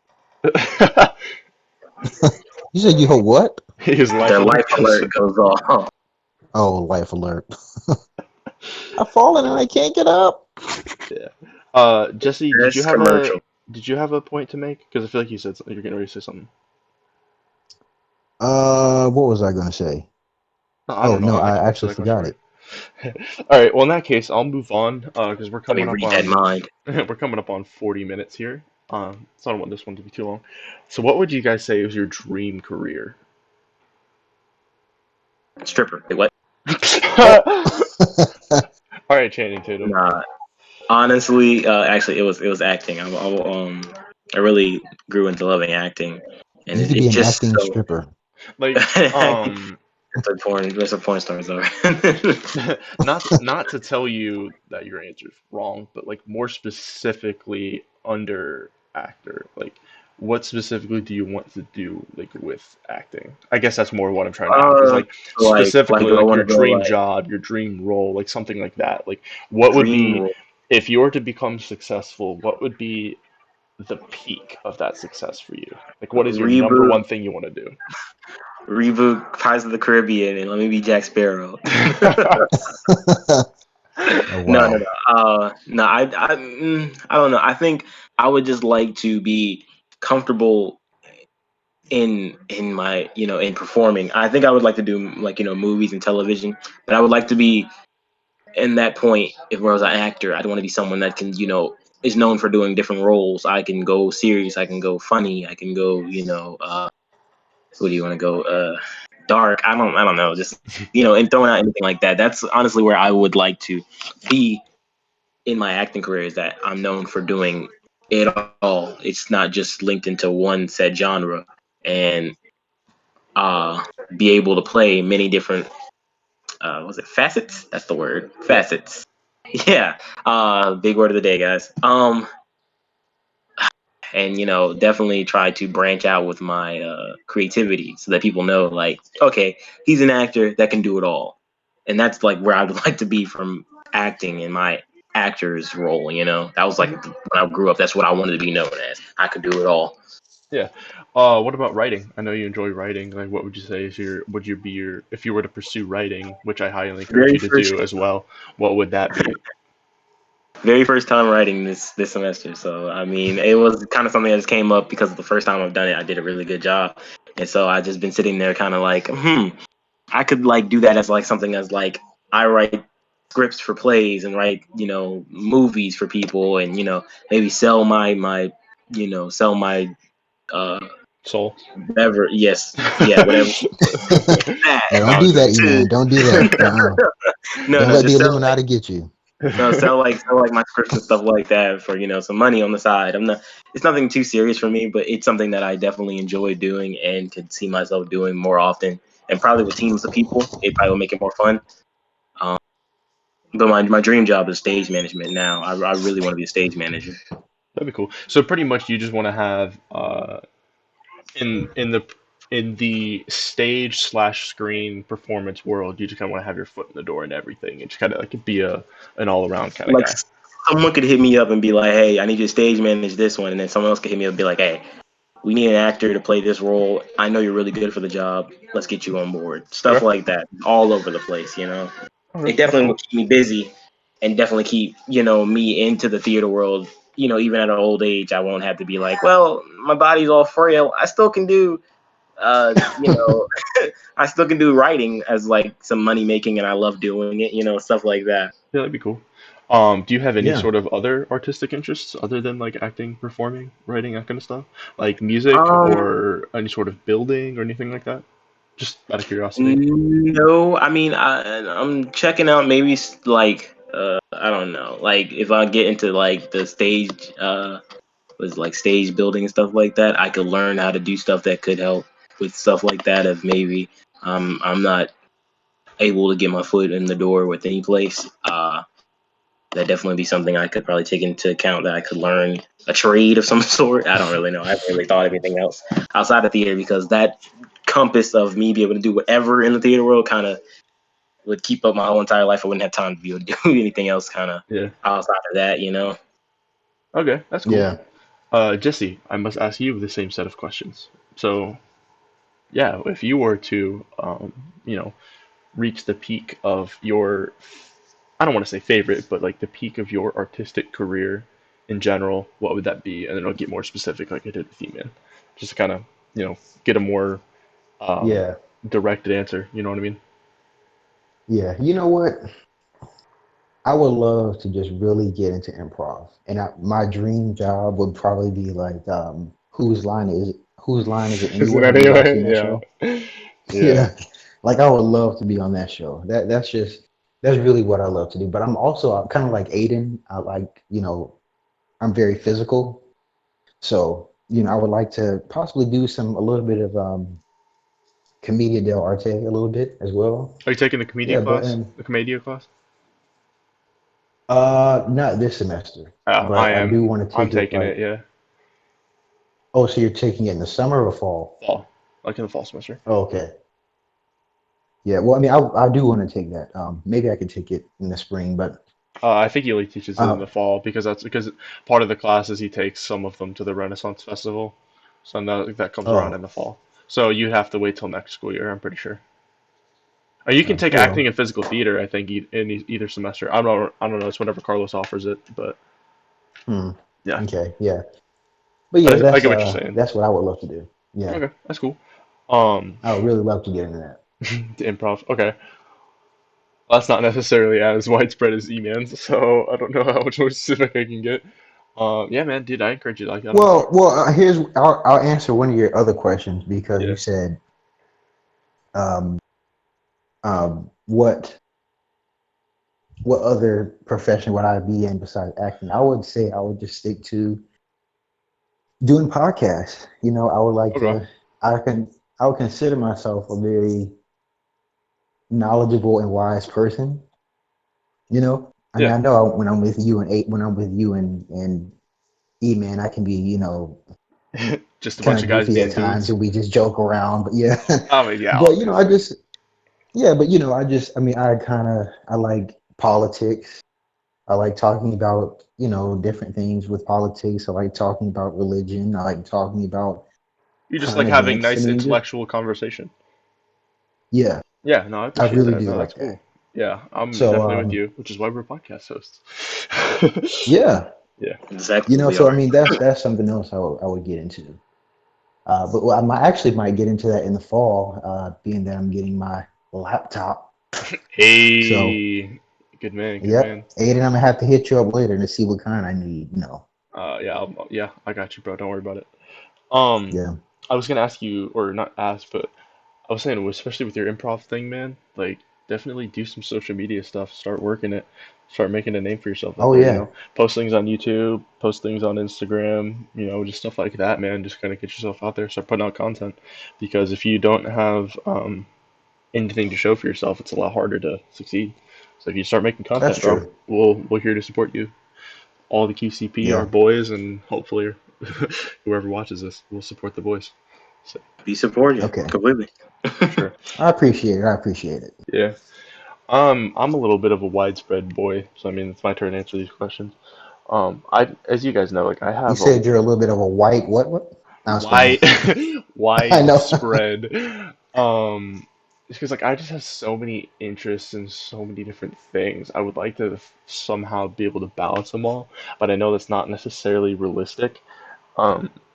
You said you hope what? His life Their life alert alert goes. goes off. Oh, life alert. I've fallen and I can't get up. Yeah. Jesse, This commercial. did you have a point to make? Because I feel like you said something. You're getting ready to say something. What was I gonna say? No, I Oh don't know. no, I I can answer actually that question forgot for it. you. All right. Well, in that case, I'll move on because Let me read that mind. we're coming up on 40 minutes here. So I don't want this one to be too long. So, what would you guys say is your dream career? Stripper. Wait, what? Oh, All right, Channing Tatum. Nah. Honestly, actually, it was acting. I really grew into loving acting, and you it, could be it an just acting so. stripper. Like, That's what porn stars are. Not to tell you that your answer's wrong, but like more specifically under actor, like what specifically do you want to do like with acting? I guess that's more what I'm trying to ask is like Like, specifically do I like want your to go dream like job, your dream role, like something like that. Like what would dream be role, if you were to become successful, what would be the peak of that success for you? Like what is your number reboot, one thing you want to Pirates of the Caribbean, and let me be Jack Sparrow. do? Oh No, wow. no. No. I don't know. I think I would just like to be comfortable in my in performing. I think I would like to do like movies and television, but I would like to be in that point if I was an actor. I'd want to be someone that can is known for doing different roles. I can go serious. I can go funny. I can go what do you want to go dark. I don't know. Just and throwing out anything like that. That's honestly where I would like to be in my acting career, is that I'm known for doing it all. It's not just linked into one said genre, and uh, be able to play many different was it facets? That's the word. Yep. Facets. Yeah. Big word of the day, guys. And definitely try to branch out with my creativity so that people know, like, okay, he's an actor that can do it all. And that's like where I would like to be from acting in my actor's role. That was like Mhm. when I grew up, that's what I wanted to be known as. I could do it all. Yeah. What about writing? I know you enjoy writing. Like, what would you say is would you be if you were to pursue writing, which I highly encourage very you to first do as well, what would that be? very first time writing this semester. So I mean, it was kind of something that just came up because the first time I've done it, I did a really good job, and so I just been sitting there kind of like, I could like do that as like something as like I write scripts for plays and write movies for people, and maybe sell my sell my uh Soul. whatever. Yes, yeah, whatever that. No, don't No, I'm do that, joking. E-Man. Don't do that. No, Don't no, let the just sell Illuminati get you. no, sell like my scripts and stuff like that for some money on the side. I'm not. It's nothing too serious for me, but it's something that I definitely enjoy doing and could see myself doing more often. And probably with teams of people, it probably will make it more fun. Um, but my dream job is stage management now. I really want to be a stage manager. That'd be cool. So pretty much you just want to have in the stage slash screen performance world, you just kind of want to have your foot in the door and everything, and just kind of like be an all around kind of Like guy. someone could hit me up and be like, "Hey, I need you to stage manage this one," and then someone else could hit me up and be like, "Hey, we need an actor to play this role. I know you're really good for the job. Let's get you on board." Stuff Okay. like that, all over the place. Okay, It that's definitely will cool. keep me busy and definitely keep me into the theater world. Even at an old age, I won't have to be like, well, my body's all frail. I still can do I still can do writing as like some money making, and I love doing it, stuff like that. Yeah, that'd be cool. Do you have any Yeah. sort of other artistic interests other than like acting, performing, writing, that kind of stuff? Like music um or any sort of building or anything like that? Just out of curiosity. no, I mean, I'm checking out maybe like I don't know, like if I get into like the stage was like stage building and stuff like that, I could learn how to do stuff that could help with stuff like that. If maybe I'm not able to get my foot in the door with any place, that definitely be something I could probably take into account, that I could learn a trade of some sort. I don't really know. I haven't really thought of anything else outside of theater, because that compass of me be able to do whatever in the theater world kind of would keep up my whole entire life. I wouldn't have time to be able to do anything else kind of Yeah. outside of that. Okay, that's cool. Yeah. Jesse, I must ask you the same set of questions. So, yeah, if you were to, reach the peak of your, I don't want to say favorite, but like the peak of your artistic career in general, what would that be? And then I'll get more specific like I did with E-Man. Just to kind of, get a more um, Yeah. directed answer. You know what I mean? Yeah. You know what? I would love to just really get into improv. And my dream job would probably be like Whose Line Is It Is it Anyway? Have you ever seen anyway? that show? Yeah. Yeah. Yeah. Like I would love to be on that show. That's really what I love to do. But I'm kind of like Aiden. I like, I'm very physical. So, I would like to possibly do a little bit of Commedia dell'arte a little bit as well. Are you taking Yeah, but the Commedia class? not this semester, I but I do am. want to I'm take it taking like. it. Yeah, Oh, so you're taking it in the summer or fall? fall, like in the fall semester. Oh, okay. Yeah, well, I mean, I do want to take that. Maybe I could take it in the spring, but I think he only teaches it in the uh, fall because part of the classes he takes some of them to the Renaissance Festival, so that comes around in oh, the fall. So you have to wait till next school year. I'm pretty sure. Or you can oh, take oh acting well. and physical theater. I think in either semester. I don't know. It's whenever Carlos offers it, but Hmm. yeah. Okay, yeah, but But yeah, I get what you're saying. that's what I would love to do. Yeah, Okay, that's cool. Um, I would really love to get into that. the improv. Okay, that's not necessarily as widespread as E-man's, so I don't know how much more specific I can get. Yeah, man, dude, I encourage you to like that on start. Here's I'll answer one of your other questions because you Yeah. said um what other profession would I be in besides acting? I would say I would just stick to doing podcasts. You know, I would like Okay. to. I can. I would consider myself a very knowledgeable and wise person. You know, I mean, Yeah. I know when I'm with you and when I'm with you and E man, I can be Just a kind bunch of of guys goofy being at times dudes. and we just joke around. But yeah, I mean, yeah, but I obviously. just yeah, but I mean, I like politics. I like talking about, different things with politics. I like talking about religion. I like talking about You just like current having events. I nice mean, just intellectual conversation. yeah, Yeah, no, I I appreciate really that. do No, that's like cool. that. Yeah, I'm So, definitely with you, which is why we're podcast hosts. yeah, Yeah. Exactly what we so I are. mean, that's something else I would get into. But well, actually might get into that in the fall, being that I'm getting my laptop. So, Hey, good man, good yep, man. Aiden, I'm gonna have to hit you up later to see what kind I need. Yeah, yeah, I got you, bro. Don't worry about it. Um, Yeah. I was gonna ask you, or not ask, but I was saying, especially with your improv thing, man, like definitely do some social media stuff. Start working it. Start making a name for yourself out Oh there, yeah, Post things on YouTube, post things on Instagram, just stuff like that, man. Just kind of get yourself out there, start putting out content. Because if you don't have anything to show for yourself, it's a lot harder to succeed. So if you start making that's content, bro, true. we're here to support you. All the QCP are Yeah. boys, and hopefully whoever watches this will support the boys. So Be supported Okay. completely. for sure. I appreciate it. I appreciate it. Yeah. I'm a little bit of a widespread boy, so I mean it's my turn to answer these questions. As you guys know, like I You have a said you're a little bit of a white what? I was playing. wide, I know. widespread. Because like I just have so many interests in so many different things. I would like to somehow be able to balance them all, but I know that's not necessarily realistic.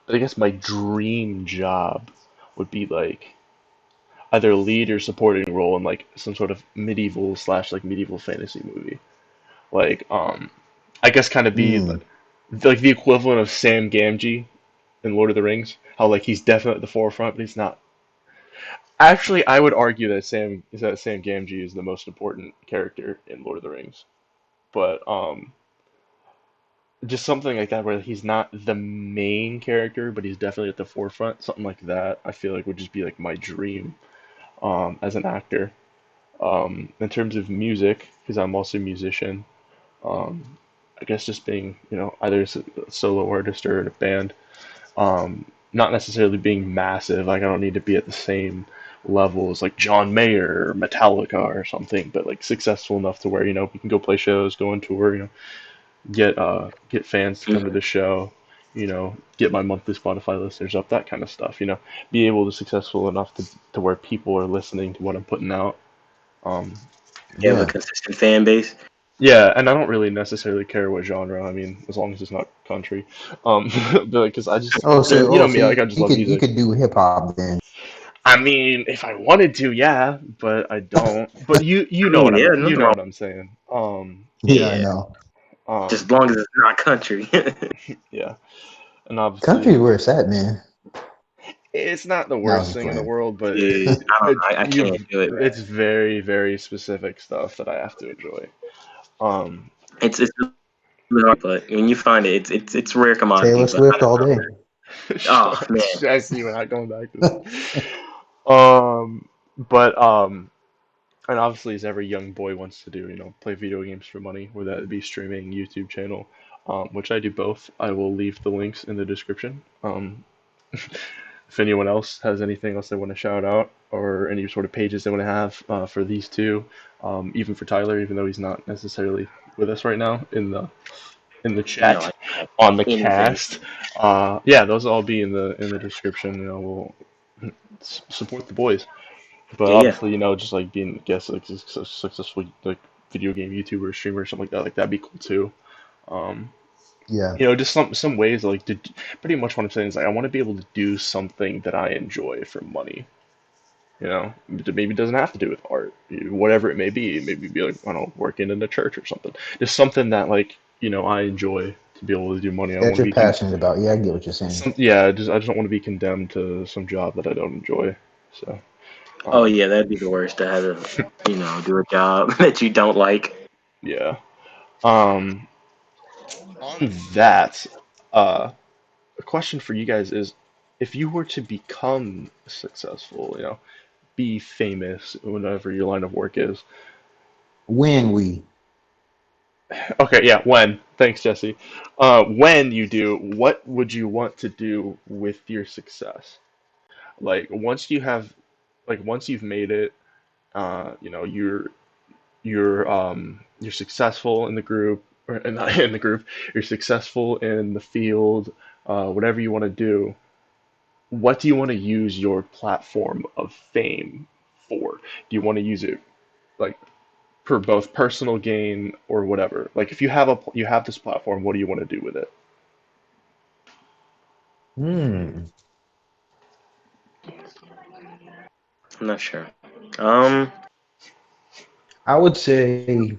But I guess my dream job would be like either lead or supporting role in like some sort of medieval slash like medieval fantasy movie. Like I guess kind of be Mm, like the equivalent of Sam Gamgee in Lord of the Rings. How like he's definitely at the forefront, but he's not. Actually, I would argue that Sam Gamgee is the most important character in Lord of the Rings. But just something like that where he's not the main character, but he's definitely at the forefront. Something like that, I feel like would just be like my dream as an actor. In terms of music, because I'm also a musician, um, I guess just being, either a solo artist or in a band. Not necessarily being massive. Like I don't need to be at the same level as like John Mayer or Metallica or something, but like successful enough to where we can go play shows, go on tour, get fans to come to the show, get my monthly Spotify listeners up, that kind of stuff. Be able to successful enough to where people are listening to what I'm putting out. Um, You have a yeah. consistent fan base. yeah, and I don't really necessarily care what genre. I mean, as long as it's not country. Because I just, you know me, like I just You love could music. do hip hop then. I mean, if I wanted to, yeah, but I don't. But you I know mean, what yeah, you nothing know wrong. what I'm saying. Yeah, I Yeah, know. just Um, as long as it's not country. yeah, and Country obviously, is where it's at, man. it's not the No, I was worst just thing in the playing. world, but Yeah, I don't. I can't do it, it's man. very, very specific stuff that I have to enjoy. Um, It's really hard, but when you find it, it's rare commodity. Taylor But Swift all day. oh man, I see we're not going back to that. But and obviously, as every young boy wants to do, play video games for money, whether that be streaming, YouTube channel, which I do both. I will leave the links in the description. If anyone else has anything else they want to shout out or any sort of pages they want to have for these two, even for Tyler, even though he's not necessarily with us right now in the You know, chat on the anything. cast, yeah, those will all be in the description. We'll support the boys. But Yeah, yeah. obviously, just like being, I guess, like successful like video game YouTuber, streamer, or something like that'd be cool too. Um, Yeah, just some ways like to pretty much what I'm saying is like I want to be able to do something that I enjoy for money. Maybe it doesn't have to do with art, whatever it may be. Maybe be like I don't know, working in a church or something. Just something that like I enjoy to be able to do money. I don't that want to you're be passionate about. Yeah, I get what you're saying. yeah. I just don't want to be condemned to some job that I don't enjoy. So Oh um, yeah, that'd be the worst to have to, do a job that you don't like. yeah. Um, on that, uh, a question for you guys is, if you were to become successful, be famous, whatever your line of work is. When we Okay, yeah, when? Thanks, Jesse. When you do, what would you want to do with your success? Like once you've made it, you're successful in the group, or not in the group, you're successful in the field, whatever you want to do. What do you want to use your platform of fame for? Do you want to use it like for both personal gain or whatever? Like if you have this platform, what do you want to do with it? hmm, I'm not sure. Um, I would say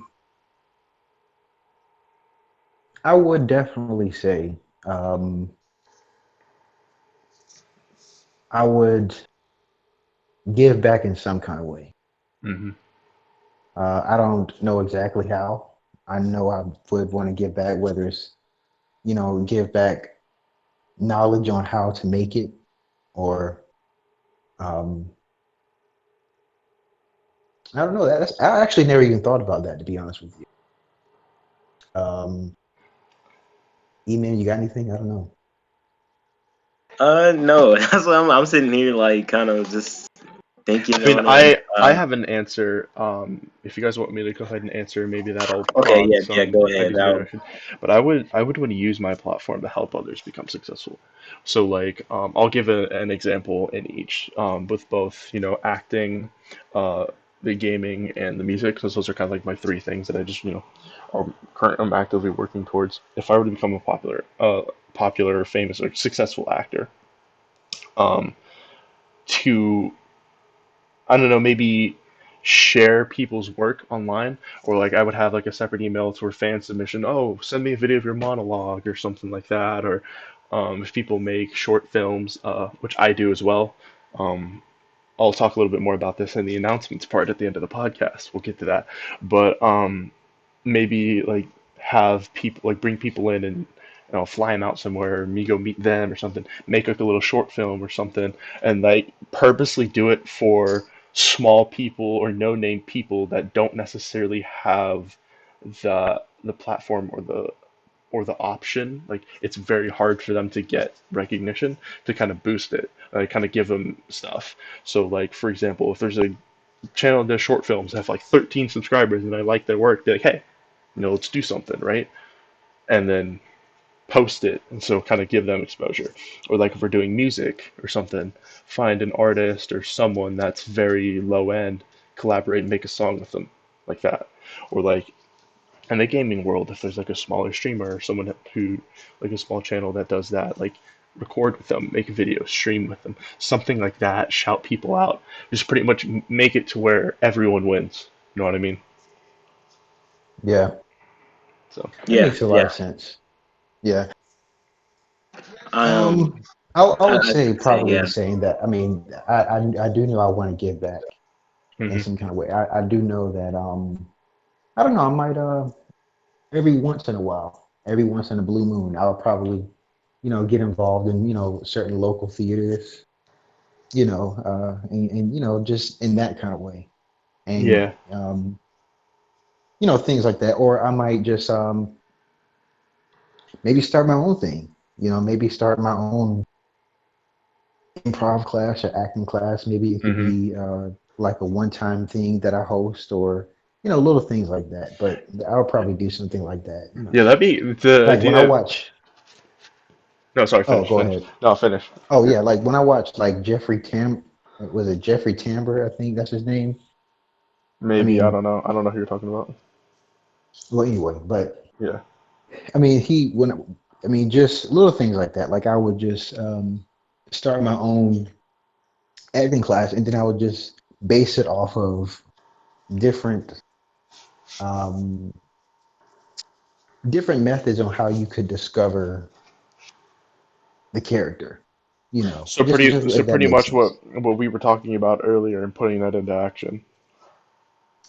I would definitely say um I would give back in some kind of way. Hmm. I don't know exactly how. I know I would want to give back, whether it's, give back knowledge on how to make it, or um, I don't know. I actually never even thought about that, to be honest with you. Um, Email, you got anything? I don't know. no. That's why I'm sitting here like kind of just thinking I mean, on it. I have an answer. If you guys want me to go ahead and answer, maybe that'll Okay, prod yeah, yeah. some Go ahead. ideas in your direction. But I would want to use my platform to help others become successful. So like, I'll give an example in each, with both, acting, uh, the gaming, and the music, because those are kind of like my three things that I just, I'm actively working towards. If I were to become a popular, famous, or successful actor, um, to I don't know, maybe share people's work online, or like I would have like a separate email to a fan submission. Oh, send me a video of your monologue or something like that. Or if people make short films, which I do as well. Um, I'll talk a little bit more about this in the announcements part at the end of the podcast. We'll get to that, but maybe like have people like bring people in and fly them out somewhere, or me go meet them or something, make like a little short film or something, and like purposely do it for small people or no name people that don't necessarily have the platform or the option. Like it's very hard for them to get recognition to kind of boost it, kind of give them stuff. So like for example, if there's a channel that does short films that have like 13 subscribers and I like their work, be like, hey, let's do something, right? And then post it, and so kind of give them exposure. Or like if we're doing music or something, find an artist or someone that's very low end, collaborate and make a song with them, like that. Or like in the gaming world, if there's like a smaller streamer or someone who like a small channel that does that, like record with them, make a video, stream with them, something like that, shout people out, just pretty much make it to where everyone wins. You know what I mean? Yeah, So that Yeah, makes a lot yeah. of sense. Yeah. Um, I I would was say gonna say, probably yeah. the same. That I mean, I do know I want to give back in hmm some kind of way. I do know that I don't know. I might every once in a while, every once in a blue moon, I'll probably get involved in certain local theaters, and just in that kind of way, and Yeah. things like that. Or I might just maybe start my own thing. Maybe start my own improv class or acting class. Maybe it could Hmm. be like a one-time thing that I host, or little things like that. But I'll probably do something like that. Yeah, that'd be the Like when I idea. watch. No, sorry, Oh, finish, go finish. ahead. No, finish. Oh Yeah. yeah, like when I watch like Jeffrey Tam, was it Jeffrey Tambor? I think that's his name. I Maybe, I mean, don't know. I don't know who you're talking about. well, anyway, but Yeah. I mean, just little things like that. Like I would just start my own acting class, and then I would just base it off of different um, different methods on how you could discover the character. Just So if that pretty makes much sense. what we were talking about earlier and putting that into action.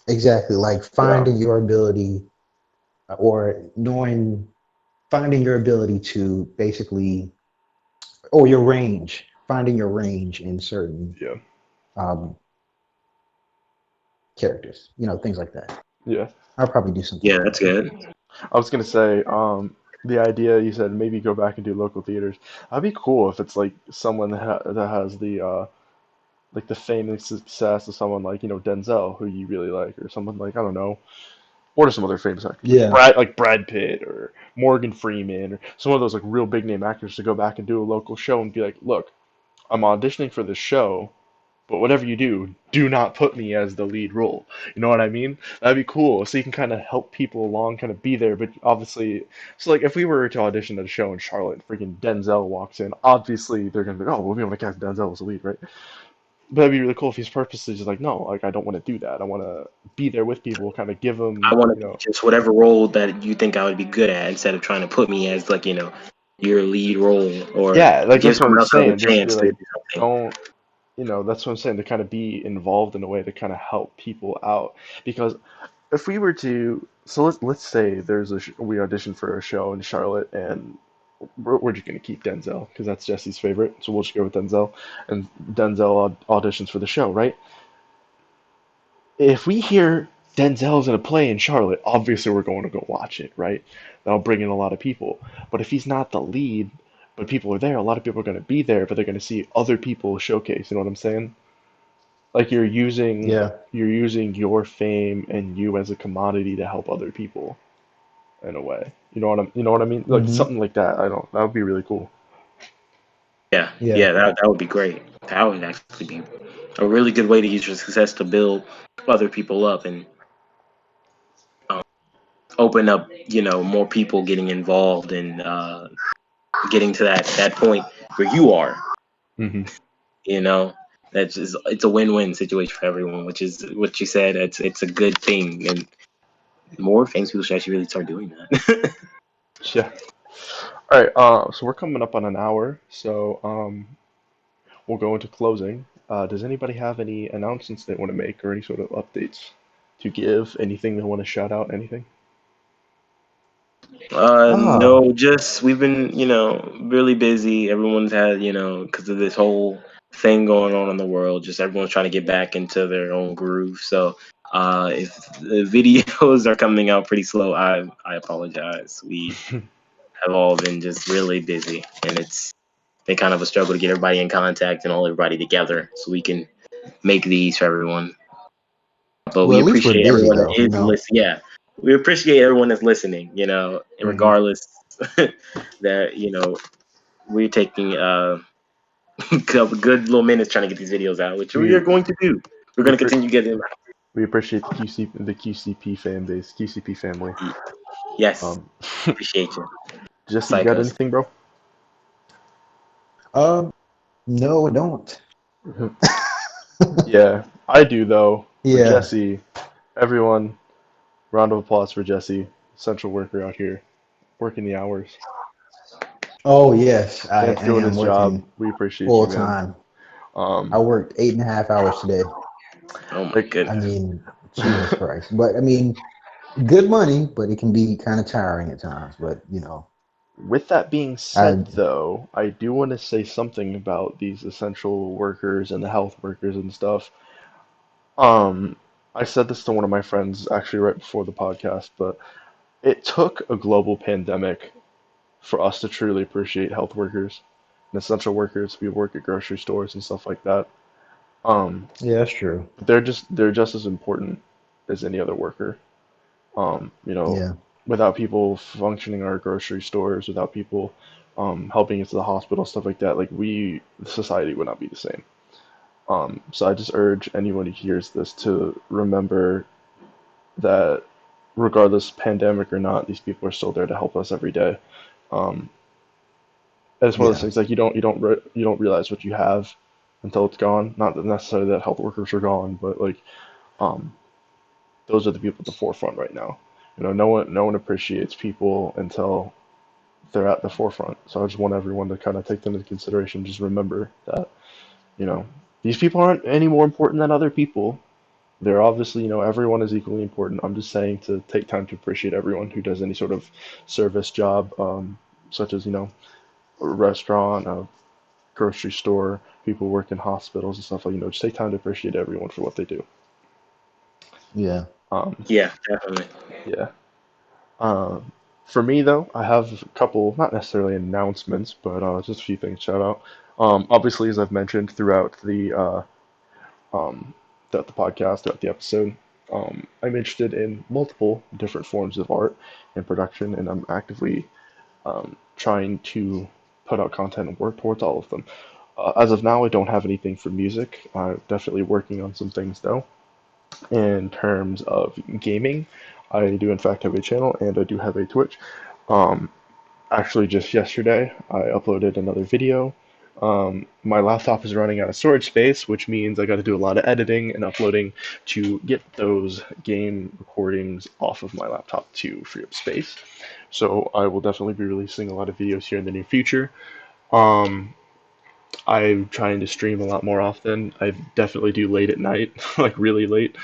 Exactly, like Yeah. finding your ability or knowing finding your ability to basically or your range, finding your range in certain Yeah. um, characters, things like that. Yeah. I'll probably do something Yeah, like that's that. good. I was gonna say, the idea you said maybe go back and do local theaters. That'd be cool if it's like someone that has the like the fame and success of someone like Denzel, who you really like, or someone like I don't know, what are some other famous actors Yeah, like Brad Pitt or Morgan Freeman or some of those like real big name actors to go back and do a local show and be like, look, I'm auditioning for this show. But whatever you do, do not put me as the lead role. You know what I mean? That'd be cool. So you can kind of help people along, kind of be there. But obviously, so like if we were to audition at a show in Charlotte, freaking Denzel walks in, obviously they're gonna be, oh, well, we want to cast Denzel as the lead, right? But that'd be really cool if he's purposely just like, no, like I don't want to do that. I want to be there with people, kind of give I them, want to be just whatever role that you think I would be good at, instead of trying to put me as like your lead role, or yeah, like give that's what I'm someone else another saying. Just be chance to like, do something. don't, that's what I'm saying. To kind of be involved in a way to kind of help people out because if we were to, so let's say there's we audition for a show in Charlotte and we're just gonna keep Denzel because that's Jesse's favorite, so we'll just go with Denzel. And Denzel auditions for the show, right? If we hear Denzel's in a play in Charlotte, obviously we're going to go watch it, right? That'll bring in a lot of people. But if he's not the lead, but people are there, a lot of people are going to be there, but they're going to see other people showcase. You know what I'm saying? Like yeah. you're using your fame and you as a commodity to help other people in a way. You know what I mean? Like Hmm. something like that. I don't. That would be really cool. Yeah, Yeah. yeah, that would be great. That would actually be a really good way to use your success to build other people up and um, open up, more people getting involved and getting to that point where you are. Hmm. You know, that's just, it's a win-win situation for everyone, which is what you said. It's a good thing, and more famous people should actually really start doing that. Yeah. All right. So we're coming up on an hour, so we'll go into closing. Does anybody have any announcements they want to make or any sort of updates to give? Anything they want to shout out? Anything? Ah, No, just we've been, really busy. Everyone's had, because of this whole thing going on in the world, just everyone's trying to get back into their own groove. So, if the videos are coming out pretty slow, I apologize. We have all been just really busy, and it's been kind of a struggle to get everybody in contact and all everybody together so we can make these for everyone. But well, we at least we're appreciate busy everyone that though. is listening. Yeah, we appreciate everyone that's listening. Hmm. Regardless that we're taking a good little minutes trying to get these videos out, which we We are going to do. We're we going to pre continue getting them we appreciate the QCP fan base, QCP family. out. Yes, Um, appreciate you, Jesse, you got psychos. anything, bro? Um, no, I don't. Yeah, I do though. For Yeah. Jesse, everyone, round of applause for Jesse, essential worker out here, working the hours. Oh yes, I Man's doing am his job. working We appreciate full you, man. time. I Um, worked 8.5 hours today. Oh my like, I goodness. mean, Jesus Christ. But I mean, good money, but it can be kind of tiring at times. But With that being I said, though, I do want to say something about these essential workers and the health workers and stuff. Um, I said this to one of my friends actually right before the podcast, but it took a global pandemic for us to truly appreciate health workers and essential workers. We work at grocery stores and stuff like that. Um, Yeah, that's true. they're just as important as any other worker. You know, Yeah, without people functioning in our grocery stores, without people helping us to the hospital, stuff like that, like society would not be the same. So I just urge anyone who hears this to remember that regardless pandemic or not, these people are still there to help us every day. Um, and it's one of those yeah, things like you don't realize what you have until it's gone. Not that necessarily that health workers are gone, but like um, those are the people at the forefront right now. You know, no one appreciates people until they're at the forefront. So I just want everyone to kind of take them into consideration. Just remember that, you know, these people aren't any more important than other people. They're obviously, everyone is equally important. I'm just saying to take time to appreciate everyone who does any sort of service job, such as, a restaurant, a grocery store, people who work in hospitals and stuff like, just take time to appreciate everyone for what they do. yeah. Um, Yeah, definitely. yeah. Um, for me though, I have a couple, not necessarily announcements, but just a few things to shout out. Obviously, as I've mentioned um, throughout the podcast, throughout the episode, I'm interested in multiple different forms of art and production, and I'm actively trying to put out content and work towards all of them. As of now, I don't have anything for music. I'm definitely working on some things though. In terms of gaming, I do in fact have a channel and I do have a Twitch. Um, Actually, just yesterday, I uploaded another video. My laptop is running out of storage space, which means I got to do a lot of editing and uploading to get those game recordings off of my laptop to free up space. So I will definitely be releasing a lot of videos here in the near future. Um, I'm trying to stream a lot more often. I definitely do late at night, like really late,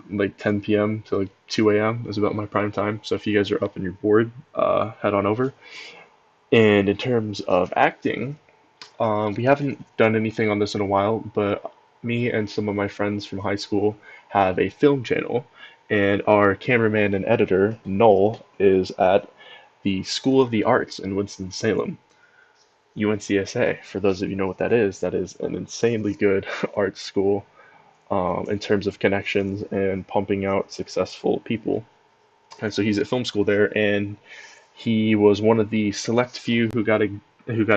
like 10 p.m. to like 2 a.m. is about my prime time. So if you guys are up and you're bored, head on over. And in terms of acting, we haven't done anything on this in a while, but me and some of my friends from high school have a film channel, and our cameraman and editor, Noel, is at the School of the Arts in Winston-Salem, UNCSA. For those of you who know what that is an insanely good art school in terms of connections and pumping out successful people. And so he's at film school there, and he was one of the select few who got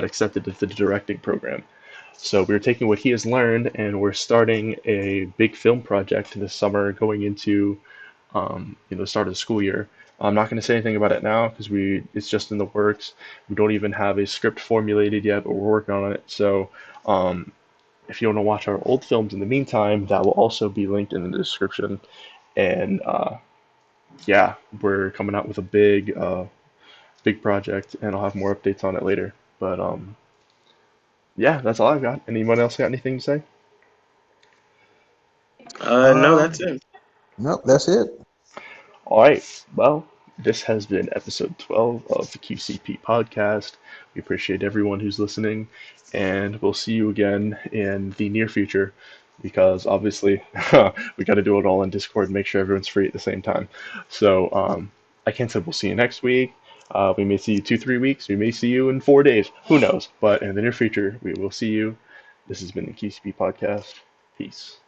accepted to the directing program. So we're taking what he has learned and we're starting a big film project this summer going into the start of the school year. I'm not going to say anything about it now because we it's just in the works. We don't even have a script formulated yet, but we're working on it. So um, if you want to watch our old films in the meantime, that will also be linked in the description. And yeah, we're coming out with a big project, and I'll have more updates on it later. But yeah, that's all I've got. Anyone else got anything to say? No, that's Um, it. nope, that's it. All right. Well, this has been episode 12 of the QCP podcast. We appreciate everyone who's listening, and we'll see you again in the near future because obviously we got to do it all in Discord and make sure everyone's free at the same time. So I can't say we'll see you next week. We may see you 2, 3 weeks. We may see you in 4 days. Who knows? But in the near future, we will see you. This has been the QCP podcast. Peace.